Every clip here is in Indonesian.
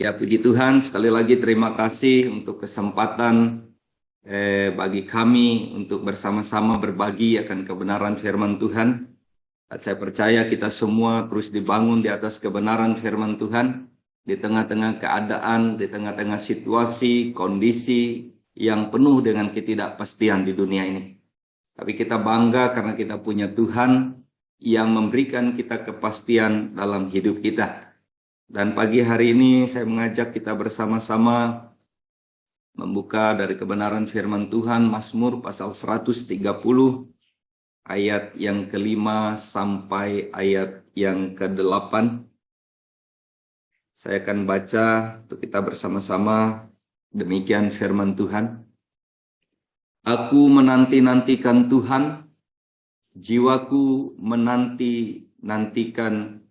Ya, puji Tuhan, sekali lagi terima kasih untuk kesempatan bagi kami untuk bersama-sama berbagi akan kebenaran firman Tuhan. Dan saya percaya kita semua terus dibangun di atas kebenaran firman Tuhan, di tengah-tengah keadaan, di tengah-tengah situasi, kondisi yang penuh dengan ketidakpastian di dunia ini. Tapi kita bangga karena kita punya Tuhan yang memberikan kita kepastian dalam hidup kita. Dan pagi hari ini saya mengajak kita bersama-sama membuka dari kebenaran firman Tuhan Mazmur pasal 130 ayat yang kelima sampai ayat yang ke-8. Saya akan baca untuk kita bersama-sama. Demikian firman Tuhan. Aku menanti-nantikan Tuhan, jiwaku menanti-nantikan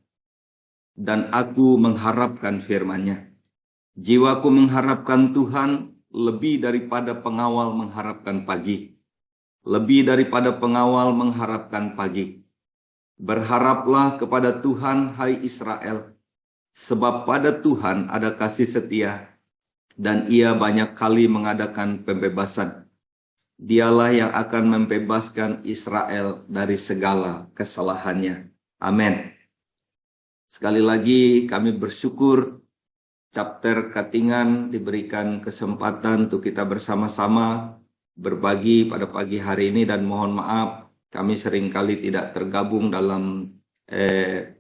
dan aku mengharapkan firman-Nya. Jiwaku mengharapkan Tuhan lebih daripada pengawal mengharapkan pagi. Lebih daripada pengawal mengharapkan pagi. Berharaplah kepada Tuhan, hai Israel, sebab pada Tuhan ada kasih setia, dan Ia banyak kali mengadakan pembebasan. Dialah yang akan membebaskan Israel dari segala kesalahannya. Amin. Sekali lagi kami bersyukur chapter Katingan diberikan kesempatan untuk kita bersama-sama berbagi pada pagi hari ini, dan mohon maaf kami seringkali tidak tergabung dalam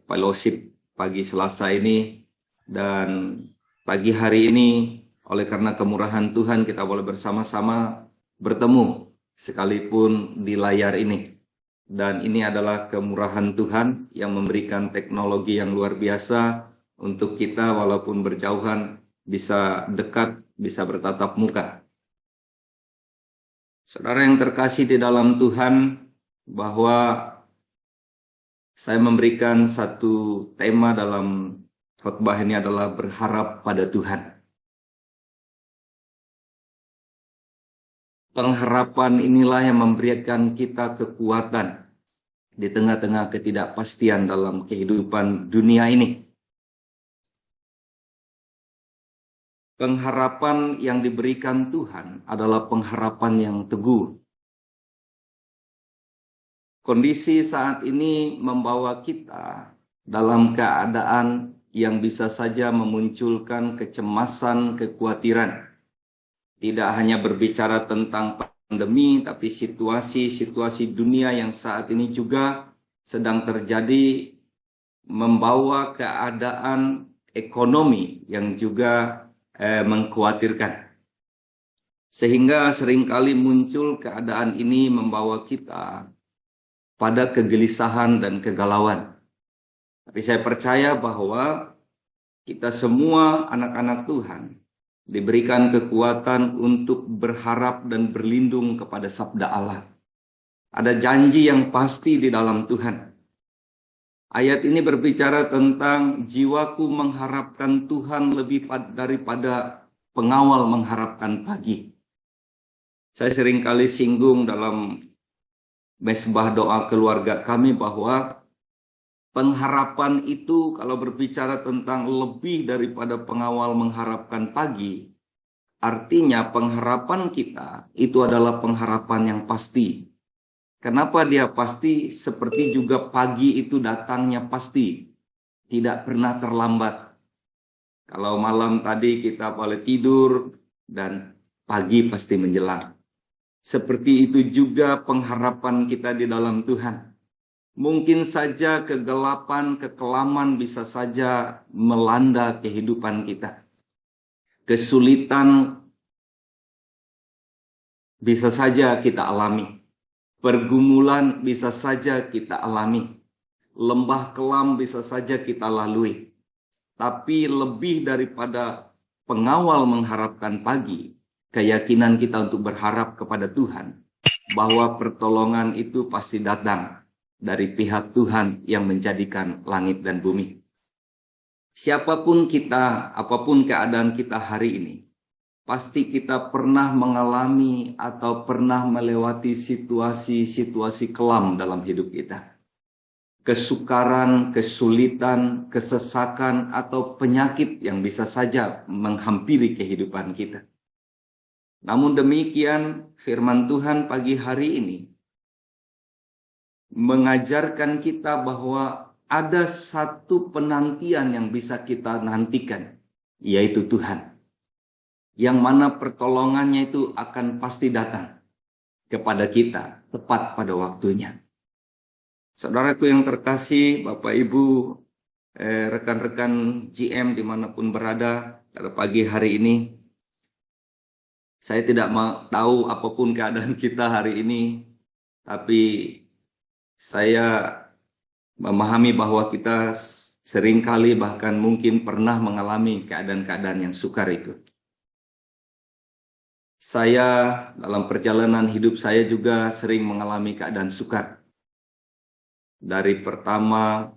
fellowship pagi Selasa ini, dan pagi hari ini oleh karena kemurahan Tuhan kita boleh bersama-sama bertemu sekalipun di layar ini. Dan ini adalah kemurahan Tuhan yang memberikan teknologi yang luar biasa untuk kita walaupun berjauhan bisa dekat, bisa bertatap muka. Saudara yang terkasih di dalam Tuhan, bahwa saya memberikan satu tema dalam khotbah ini adalah berharap pada Tuhan. Pengharapan inilah yang memberikan kita kekuatan di tengah-tengah ketidakpastian dalam kehidupan dunia ini. Pengharapan yang diberikan Tuhan adalah pengharapan yang teguh. Kondisi saat ini membawa kita dalam keadaan yang bisa saja memunculkan kecemasan, kekhawatiran. Tidak hanya berbicara tentang pandemi, tapi situasi-situasi dunia yang saat ini juga sedang terjadi membawa keadaan ekonomi yang juga mengkhawatirkan. Sehingga seringkali muncul keadaan ini membawa kita pada kegelisahan dan kegalauan. Tapi saya percaya bahwa kita semua anak-anak Tuhan diberikan kekuatan untuk berharap dan berlindung kepada sabda Allah. Ada janji yang pasti di dalam Tuhan. Ayat ini berbicara tentang jiwaku mengharapkan Tuhan lebih daripada pengawal mengharapkan pagi. Saya seringkali singgung dalam mesbah doa keluarga kami bahwa pengharapan itu kalau berbicara tentang lebih daripada pengawal mengharapkan pagi, artinya pengharapan kita itu adalah pengharapan yang pasti. Kenapa dia pasti? Seperti juga pagi itu datangnya pasti, tidak pernah terlambat. Kalau malam tadi kita boleh tidur dan pagi pasti menjelang. Seperti itu juga pengharapan kita di dalam Tuhan. Mungkin saja kegelapan, kekelaman bisa saja melanda kehidupan kita. Kesulitan bisa saja kita alami. Pergumulan bisa saja kita alami. Lembah kelam bisa saja kita lalui. Tapi lebih daripada pengawal mengharapkan pagi, keyakinan kita untuk berharap kepada Tuhan, bahwa pertolongan itu pasti datang dari pihak Tuhan yang menjadikan langit dan bumi. Siapapun kita, apapun keadaan kita hari ini, pasti kita pernah mengalami atau pernah melewati situasi-situasi kelam dalam hidup kita. kesukaran, kesulitan, kesesakan, atau penyakit yang bisa saja menghampiri kehidupan kita. Namun demikian, firman Tuhan pagi hari ini mengajarkan kita bahwa ada satu penantian yang bisa kita nantikan, yaitu Tuhan. Yang mana pertolongannya itu akan pasti datang kepada kita tepat pada waktunya. Saudaraku yang terkasih, Bapak Ibu, rekan-rekan GM dimanapun berada pada pagi hari ini, saya tidak mau tahu apapun keadaan kita hari ini, tapi saya memahami bahwa kita seringkali bahkan mungkin pernah mengalami keadaan-keadaan yang sukar itu. Saya dalam perjalanan hidup saya juga sering mengalami keadaan sukar. Dari pertama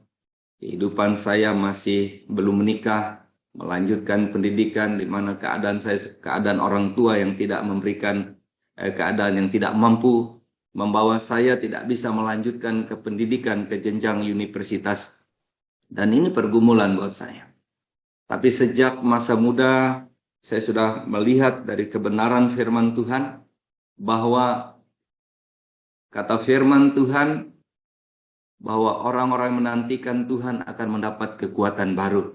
kehidupan saya masih belum menikah, melanjutkan pendidikan di mana keadaan orang tua yang tidak memberikan keadaan yang tidak mampu membawa saya tidak bisa melanjutkan ke pendidikan ke jenjang universitas. Dan ini pergumulan buat saya. Tapi sejak masa muda saya sudah melihat dari kebenaran firman Tuhan bahwa kata firman Tuhan bahwa orang-orang yang menantikan Tuhan akan mendapat kekuatan baru.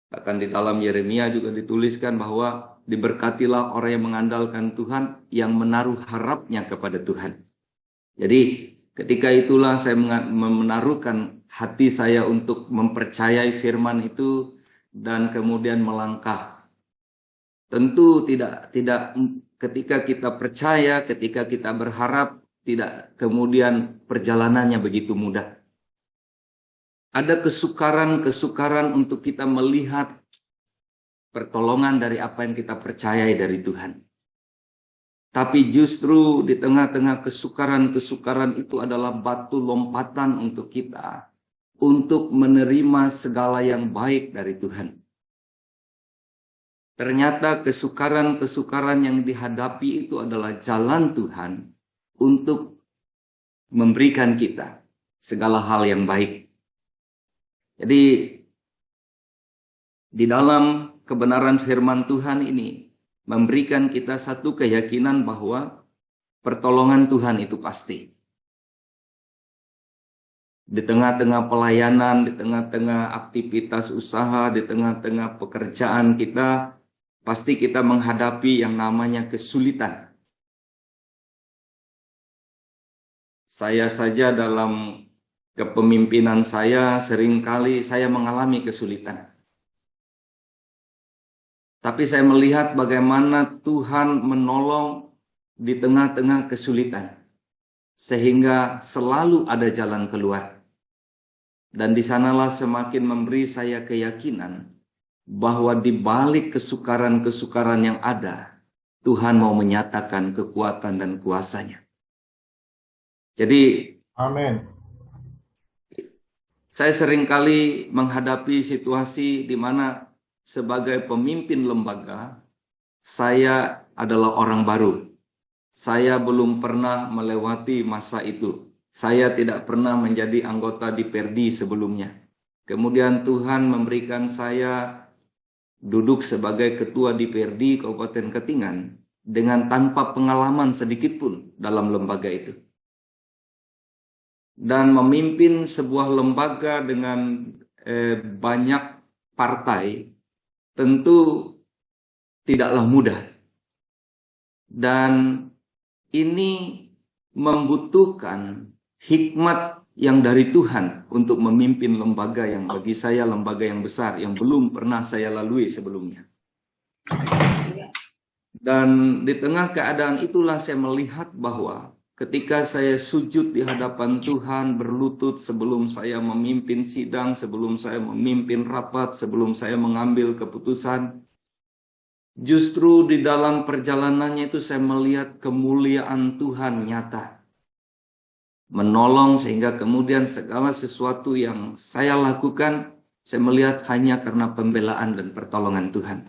Bahkan di dalam Yeremia juga dituliskan bahwa diberkatilah orang yang mengandalkan Tuhan, yang menaruh harapnya kepada Tuhan. Jadi ketika itulah saya menaruhkan hati saya untuk mempercayai firman itu dan kemudian melangkah. Tentu tidak ketika kita percaya, ketika kita berharap, tidak kemudian perjalanannya begitu mudah. Ada kesukaran untuk kita melihat pertolongan dari apa yang kita percayai dari Tuhan. Tapi justru di tengah-tengah kesukaran itu adalah batu lompatan untuk kita untuk menerima segala yang baik dari Tuhan. Ternyata kesukaran yang dihadapi itu adalah jalan Tuhan untuk memberikan kita segala hal yang baik. Jadi di dalam kebenaran firman Tuhan ini memberikan kita satu keyakinan bahwa pertolongan Tuhan itu pasti. Di tengah-tengah pelayanan, di tengah-tengah aktivitas usaha, di tengah-tengah pekerjaan kita, pasti kita menghadapi yang namanya kesulitan. Saya saja dalam kepemimpinan saya seringkali saya mengalami kesulitan. Tapi saya melihat bagaimana Tuhan menolong di tengah-tengah kesulitan. Sehingga selalu ada jalan keluar. Dan di sanalah semakin memberi saya keyakinan bahwa di balik kesukaran-kesukaran yang ada, Tuhan mau menyatakan kekuatan dan kuasa-Nya. Jadi, amin. Saya seringkali menghadapi situasi di mana sebagai pemimpin lembaga, saya adalah orang baru. Saya belum pernah melewati masa itu. Saya tidak pernah menjadi anggota DPRD sebelumnya. Kemudian Tuhan memberikan saya duduk sebagai ketua DPRD Kabupaten Katingan dengan tanpa pengalaman sedikit pun dalam lembaga itu. Dan memimpin sebuah lembaga dengan banyak partai tentu tidaklah mudah. Dan ini membutuhkan hikmat yang dari Tuhan untuk memimpin lembaga yang bagi saya lembaga yang besar yang belum pernah saya lalui sebelumnya. Dan di tengah keadaan itulah saya melihat bahwa ketika saya sujud di hadapan Tuhan, berlutut sebelum saya memimpin sidang, sebelum saya memimpin rapat, sebelum saya mengambil keputusan, justru di dalam perjalanannya itu saya melihat kemuliaan Tuhan nyata. Menolong sehingga kemudian segala sesuatu yang saya lakukan, saya melihat hanya karena pembelaan dan pertolongan Tuhan.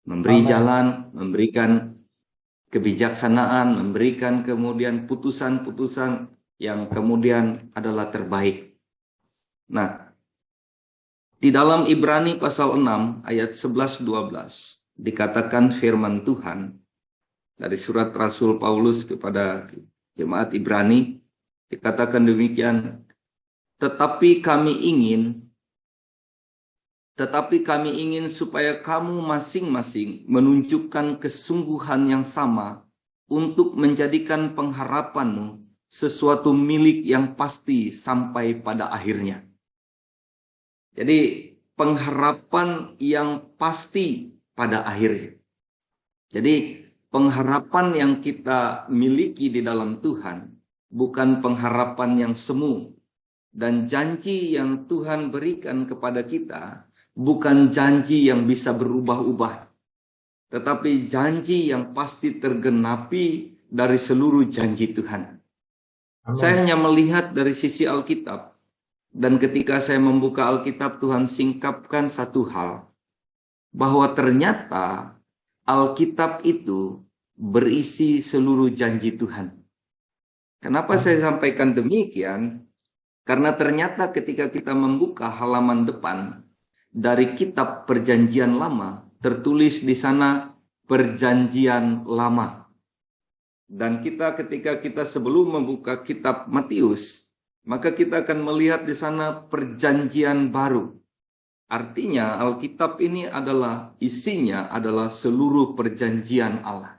Memberi jalan, memberikan kebijaksanaan, memberikan kemudian putusan-putusan yang kemudian adalah terbaik. Nah, di dalam Ibrani pasal 6 ayat 11-12 dikatakan firman Tuhan dari surat Rasul Paulus kepada jemaat Ibrani, dikatakan demikian, tetapi kami ingin supaya kamu masing-masing menunjukkan kesungguhan yang sama untuk menjadikan pengharapanmu sesuatu milik yang pasti sampai pada akhirnya. Jadi pengharapan yang pasti pada akhirnya. Jadi pengharapan yang kita miliki di dalam Tuhan bukan pengharapan yang semu. Dan janji yang Tuhan berikan kepada kita bukan janji yang bisa berubah-ubah. Tetapi janji yang pasti tergenapi dari seluruh janji Tuhan. Amin. Saya hanya melihat dari sisi Alkitab. Dan ketika saya membuka Alkitab, Tuhan singkapkan satu hal. Bahwa ternyata Alkitab itu berisi seluruh janji Tuhan. Kenapa saya sampaikan demikian? Karena ternyata ketika kita membuka halaman depan dari kitab Perjanjian Lama, tertulis di sana Perjanjian Lama. Dan ketika kita sebelum membuka kitab Matius, maka kita akan melihat di sana Perjanjian Baru. Artinya Alkitab ini isinya adalah seluruh perjanjian Allah.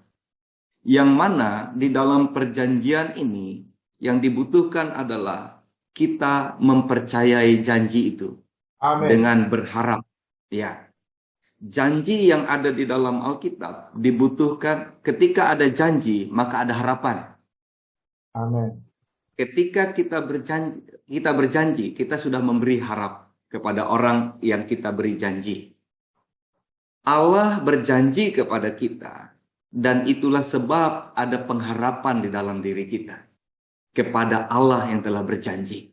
Yang mana di dalam perjanjian ini yang dibutuhkan adalah kita mempercayai janji itu. Amin. Dengan berharap. Ya. Janji yang ada di dalam Alkitab dibutuhkan ketika ada janji, maka ada harapan. Amin. Ketika kita berjanji, kita sudah memberi harap kepada orang yang kita beri janji. Allah berjanji kepada kita, dan itulah sebab ada pengharapan di dalam diri kita kepada Allah yang telah berjanji.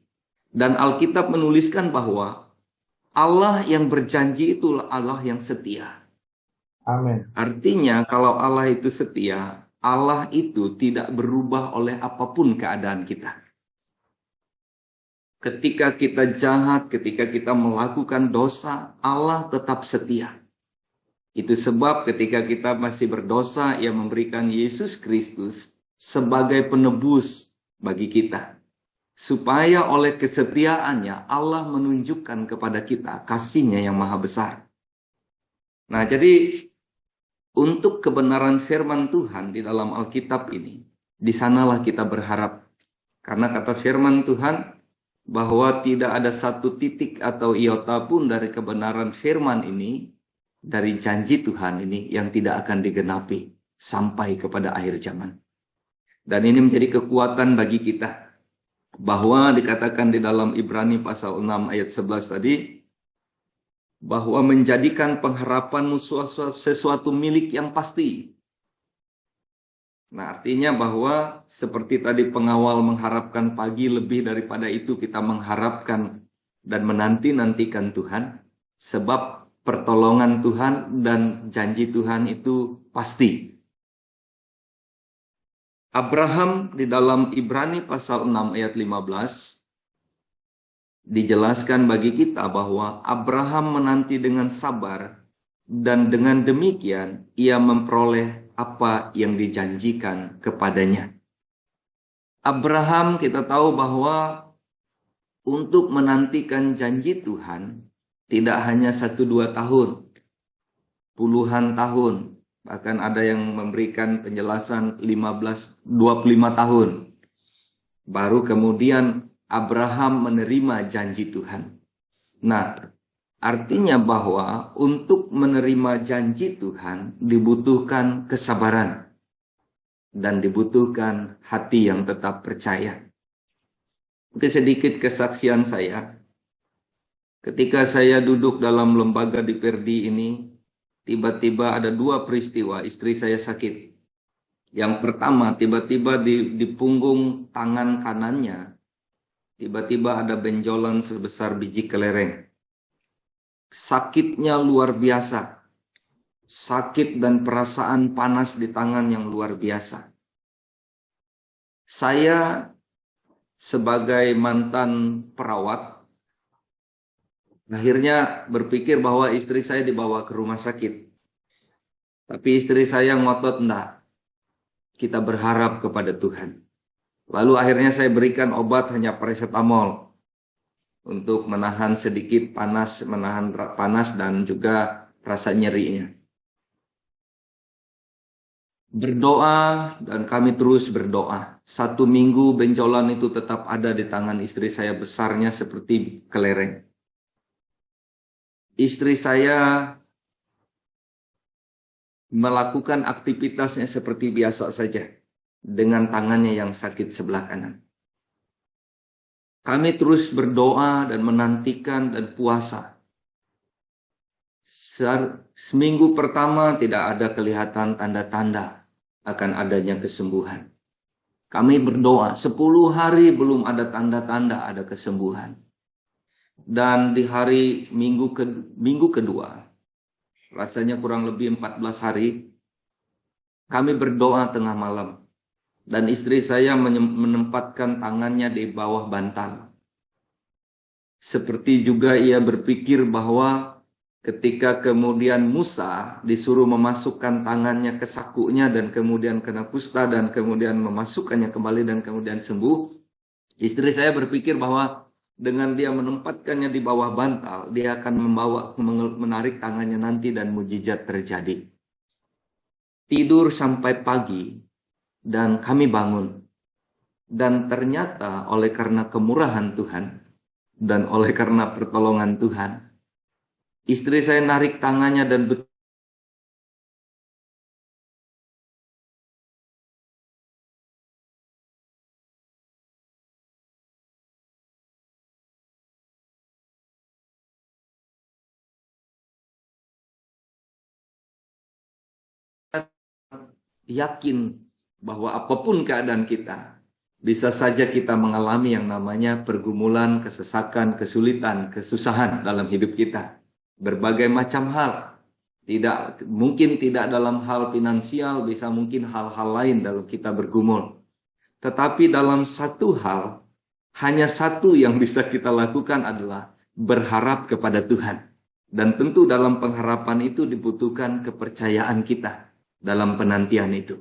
Dan Alkitab menuliskan bahwa Allah yang berjanji itulah Allah yang setia. Amin. Artinya kalau Allah itu setia, Allah itu tidak berubah oleh apapun keadaan kita. Ketika kita jahat, ketika kita melakukan dosa, Allah tetap setia. Itu sebab ketika kita masih berdosa, Ia memberikan Yesus Kristus sebagai penebus bagi kita. Supaya oleh kesetiaannya Allah menunjukkan kepada kita kasih-Nya yang maha besar. Nah, jadi untuk kebenaran firman Tuhan di dalam Alkitab ini, di sanalah kita berharap. Karena kata firman Tuhan bahwa tidak ada satu titik atau iota pun dari kebenaran firman ini, dari janji Tuhan ini yang tidak akan digenapi sampai kepada akhir zaman. Dan ini menjadi kekuatan bagi kita. Bahwa dikatakan di dalam Ibrani pasal 6 ayat 11 tadi, bahwa menjadikan pengharapanmu sesuatu milik yang pasti. Nah, artinya bahwa seperti tadi pengawal mengharapkan pagi, lebih daripada itu kita mengharapkan dan menanti-nantikan Tuhan, sebab pertolongan Tuhan dan janji Tuhan itu pasti. Abraham di dalam Ibrani pasal 6 ayat 15 dijelaskan bagi kita bahwa Abraham menanti dengan sabar dan dengan demikian ia memperoleh apa yang dijanjikan kepadanya. Abraham kita tahu bahwa untuk menantikan janji Tuhan tidak hanya 1-2 tahun, puluhan tahun, bahkan ada yang memberikan penjelasan 15-25 tahun. Baru kemudian Abraham menerima janji Tuhan. Nah, artinya bahwa untuk menerima janji Tuhan dibutuhkan kesabaran dan dibutuhkan hati yang tetap percaya. Itu sedikit kesaksian saya. Ketika saya duduk dalam lembaga di Perdi ini, tiba-tiba ada 2 peristiwa istri saya sakit. Yang pertama, tiba-tiba di punggung tangan kanannya, tiba-tiba ada benjolan sebesar biji kelereng. Sakitnya luar biasa. Sakit dan perasaan panas di tangan yang luar biasa. Saya sebagai mantan perawat, Akhirnya berpikir bahwa istri saya dibawa ke rumah sakit. Tapi istri saya ngotot, enggak. Kita berharap kepada Tuhan. Lalu akhirnya saya berikan obat hanya paracetamol untuk menahan sedikit panas, menahan panas dan juga rasa nyerinya. Berdoa dan kami terus berdoa. 1 minggu benjolan itu tetap ada di tangan istri saya, besarnya seperti kelereng. Istri saya melakukan aktivitasnya seperti biasa saja dengan tangannya yang sakit sebelah kanan. Kami terus berdoa dan menantikan dan puasa. Seminggu pertama tidak ada kelihatan tanda-tanda akan adanya kesembuhan. Kami berdoa 10 hari belum ada tanda-tanda ada kesembuhan. Dan di hari minggu kedua, rasanya kurang lebih 14 hari, kami berdoa tengah malam. Dan istri saya menempatkan tangannya di bawah bantal. Seperti juga ia berpikir bahwa ketika kemudian Musa disuruh memasukkan tangannya ke sakunya dan kemudian kena kusta dan kemudian memasukkannya kembali dan kemudian sembuh. Istri saya berpikir bahwa dengan dia menempatkannya di bawah bantal, dia akan menarik tangannya nanti dan mujizat terjadi. Tidur sampai pagi dan kami bangun. Dan ternyata oleh karena kemurahan Tuhan dan oleh karena pertolongan Tuhan, istri saya narik tangannya dan betul yakin bahwa apapun keadaan kita, bisa saja kita mengalami yang namanya pergumulan, kesesakan, kesulitan, kesusahan dalam hidup kita. Berbagai macam hal. Mungkin tidak dalam hal finansial, bisa mungkin hal-hal lain dalam kita bergumul. Tetapi dalam satu hal, hanya satu yang bisa kita lakukan adalah berharap kepada Tuhan. Dan tentu dalam pengharapan itu dibutuhkan kepercayaan kita dalam penantian itu.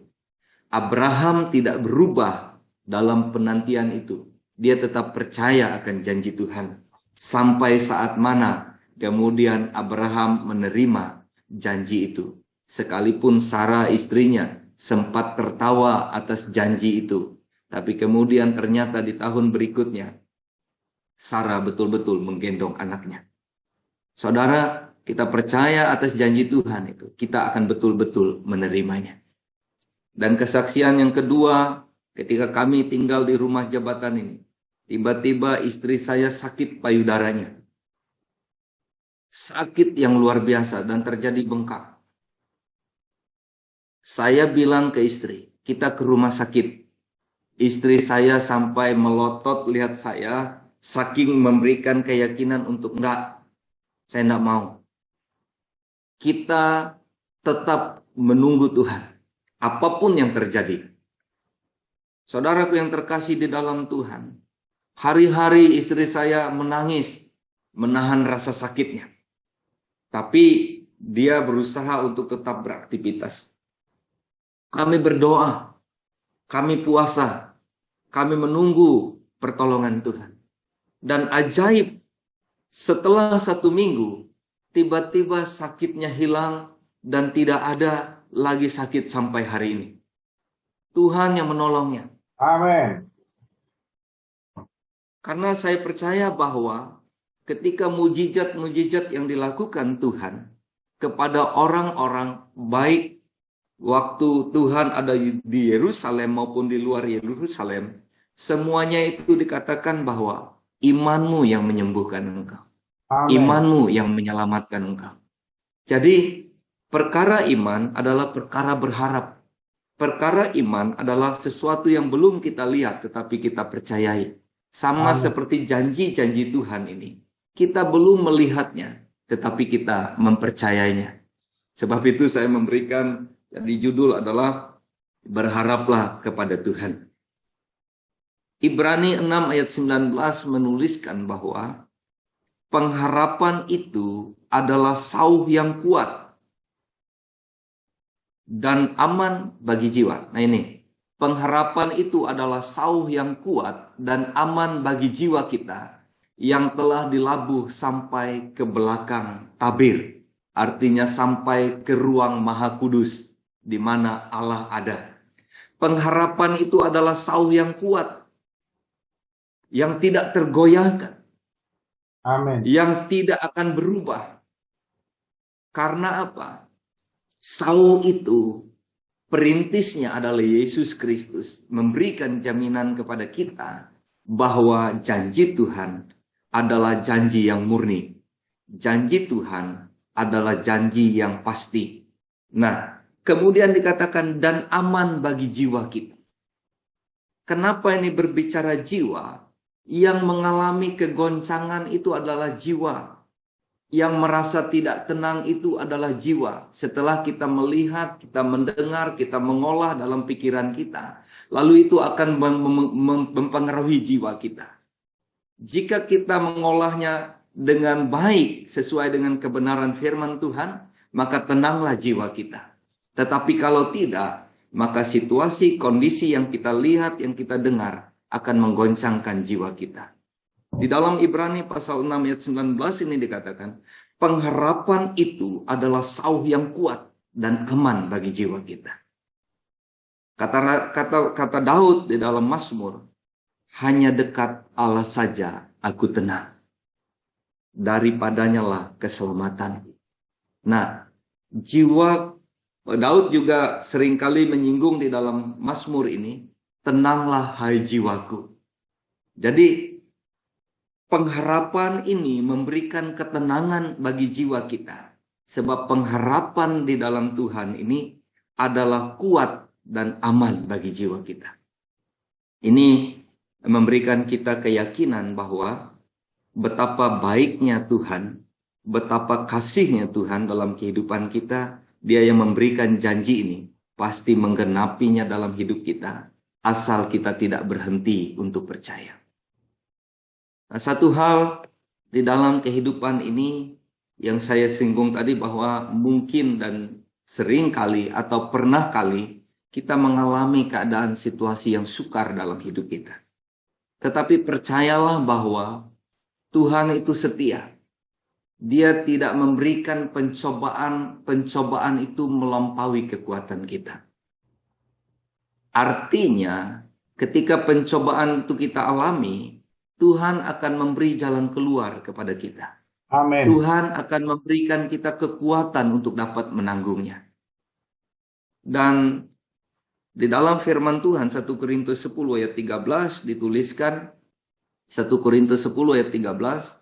Abraham tidak berubah dalam penantian itu. Dia tetap percaya akan janji Tuhan. Sampai saat mana kemudian Abraham menerima janji itu. Sekalipun Sarah istrinya sempat tertawa atas janji itu. Tapi kemudian ternyata di tahun berikutnya, Sarah betul-betul menggendong anaknya. Saudara, kita percaya atas janji Tuhan itu. Kita akan betul-betul menerimanya. Dan kesaksian yang kedua, ketika kami tinggal di rumah jabatan ini, tiba-tiba istri saya sakit payudaranya. Sakit yang luar biasa dan terjadi bengkak. Saya bilang ke istri, kita ke rumah sakit. Istri saya sampai melotot lihat saya, saking memberikan keyakinan untuk enggak, saya enggak mau. Kita tetap menunggu Tuhan, apapun yang terjadi. Saudaraku yang terkasih di dalam Tuhan, hari-hari istri saya menangis, menahan rasa sakitnya. Tapi dia berusaha untuk tetap beraktivitas. Kami berdoa, kami puasa, kami menunggu pertolongan Tuhan. Dan ajaib, setelah 1 minggu, tiba-tiba sakitnya hilang dan tidak ada lagi sakit sampai hari ini. Tuhan yang menolongnya. Amin. Karena saya percaya bahwa ketika mujizat-mujizat yang dilakukan Tuhan kepada orang-orang baik waktu Tuhan ada di Yerusalem maupun di luar Yerusalem, semuanya itu dikatakan bahwa imanmu yang menyembuhkan engkau. Amin. Imanmu yang menyelamatkan engkau. Jadi perkara iman adalah perkara berharap. Perkara iman adalah sesuatu yang belum kita lihat tetapi kita percayai. Sama Amin. seperti janji-janji Tuhan ini. Kita belum melihatnya tetapi kita mempercayainya. Sebab itu saya memberikan di judul adalah berharaplah kepada Tuhan. Ibrani 6 ayat 19 menuliskan bahwa pengharapan itu adalah sauh yang kuat dan aman bagi jiwa. Nah ini, pengharapan itu adalah sauh yang kuat dan aman bagi jiwa kita yang telah dilabuh sampai ke belakang tabir. Artinya sampai ke ruang Maha Kudus di mana Allah ada. Pengharapan itu adalah sauh yang kuat, yang tidak tergoyahkan, Amin. yang tidak akan berubah. Karena apa? Sauh itu perintisnya adalah Yesus Kristus, memberikan jaminan kepada kita bahwa janji Tuhan adalah janji yang murni. Janji Tuhan adalah janji yang pasti. Nah, kemudian dikatakan dan aman bagi jiwa kita. Kenapa ini berbicara jiwa? Yang mengalami kegoncangan itu adalah jiwa. Yang merasa tidak tenang itu adalah jiwa. Setelah kita melihat, kita mendengar, kita mengolah dalam pikiran kita, lalu itu akan mempengaruhi jiwa kita. Jika kita mengolahnya dengan baik sesuai dengan kebenaran firman Tuhan, maka tenanglah jiwa kita. Tetapi kalau tidak, maka situasi, kondisi yang kita lihat, yang kita dengar akan menggoncangkan jiwa kita. Di dalam Ibrani pasal 6 ayat 19 ini dikatakan, pengharapan itu adalah sauh yang kuat dan aman bagi jiwa kita. Kata Daud di dalam Mazmur, hanya dekat Allah saja aku tenang. Daripadanya lah keselamatan. Nah, jiwa Daud juga seringkali menyinggung di dalam Mazmur ini, tenanglah hai jiwaku. Jadi, pengharapan ini memberikan ketenangan bagi jiwa kita. Sebab pengharapan di dalam Tuhan ini adalah kuat dan aman bagi jiwa kita. Ini memberikan kita keyakinan bahwa betapa baiknya Tuhan, betapa kasihnya Tuhan dalam kehidupan kita. Dia yang memberikan janji ini pasti menggenapinya dalam hidup kita, asal kita tidak berhenti untuk percaya. Nah, satu hal di dalam kehidupan ini yang saya singgung tadi, bahwa mungkin dan sering kali atau pernah kali kita mengalami keadaan situasi yang sukar dalam hidup kita. Tetapi percayalah bahwa Tuhan itu setia. Dia tidak memberikan pencobaan itu melampaui kekuatan kita. Artinya, ketika pencobaan itu kita alami, Tuhan akan memberi jalan keluar kepada kita. Amin. Tuhan akan memberikan kita kekuatan untuk dapat menanggungnya. Dan di dalam firman Tuhan 1 Korintus 10 ayat 13 dituliskan, 1 Korintus 10 ayat 13,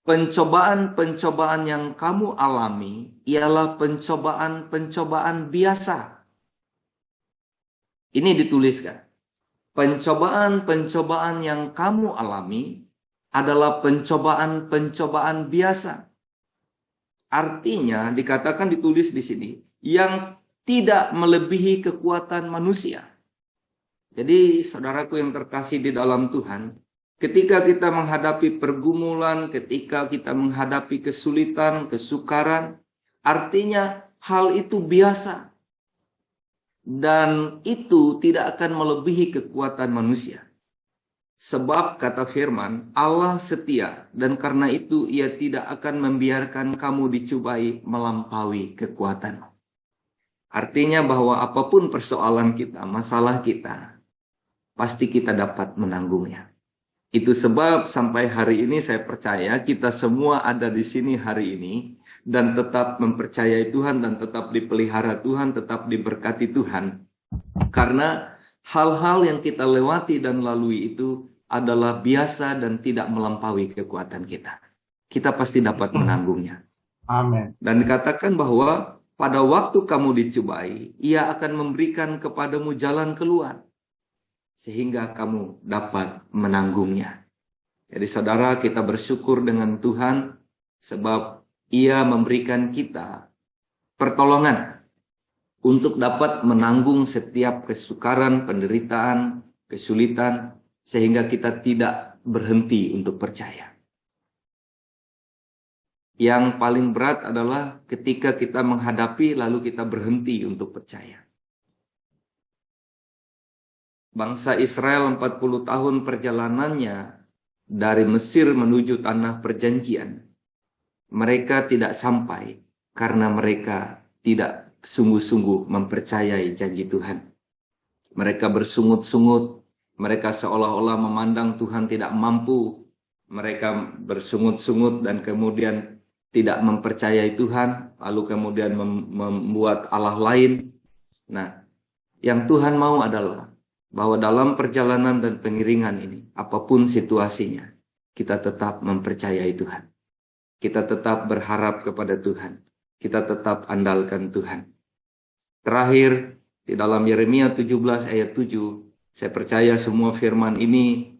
pencobaan-pencobaan yang kamu alami ialah pencobaan-pencobaan biasa. Ini dituliskan. Pencobaan-pencobaan yang kamu alami adalah pencobaan-pencobaan biasa. Artinya dikatakan, ditulis di sini, yang tidak melebihi kekuatan manusia. Jadi saudaraku yang terkasih di dalam Tuhan, ketika kita menghadapi pergumulan, ketika kita menghadapi kesulitan, kesukaran, artinya hal itu biasa. Dan itu tidak akan melebihi kekuatan manusia. Sebab kata firman, Allah setia, dan karena itu ia tidak akan membiarkan kamu dicobai melampaui kekuatanmu. Artinya bahwa apapun persoalan kita, masalah kita, pasti kita dapat menanggungnya. Itu sebab sampai hari ini saya percaya kita semua ada di sini hari ini dan tetap mempercayai Tuhan dan tetap dipelihara Tuhan, tetap diberkati Tuhan. Karena hal-hal yang kita lewati dan lalui itu adalah biasa dan tidak melampaui kekuatan kita. Kita pasti dapat menanggungnya. Amin. Dan dikatakan bahwa pada waktu kamu dicobai, ia akan memberikan kepadamu jalan keluar, sehingga kamu dapat menanggungnya. Jadi saudara, kita bersyukur dengan Tuhan, sebab ia memberikan kita pertolongan untuk dapat menanggung setiap kesukaran, penderitaan, kesulitan, sehingga kita tidak berhenti untuk percaya. Yang paling berat adalah ketika kita menghadapi lalu kita berhenti untuk percaya. Bangsa Israel 40 tahun perjalanannya dari Mesir menuju tanah perjanjian. Mereka tidak sampai karena mereka tidak sungguh-sungguh mempercayai janji Tuhan. Mereka bersungut-sungut, mereka seolah-olah memandang Tuhan tidak mampu. Mereka bersungut-sungut dan kemudian tidak mempercayai Tuhan, lalu kemudian membuat Allah lain. Nah, yang Tuhan mau adalah bahwa dalam perjalanan dan pengiringan ini, apapun situasinya, kita tetap mempercayai Tuhan. Kita tetap berharap kepada Tuhan. Kita tetap andalkan Tuhan. Terakhir, di dalam Yeremia 17 ayat 7, saya percaya semua firman ini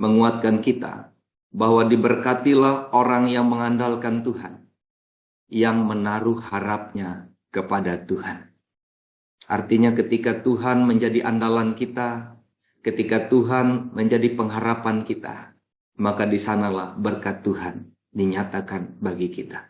menguatkan kita, bahwa diberkatilah orang yang mengandalkan Tuhan, yang menaruh harapnya kepada Tuhan. Artinya ketika Tuhan menjadi andalan kita, ketika Tuhan menjadi pengharapan kita, maka di sanalah berkat Tuhan dinyatakan bagi kita.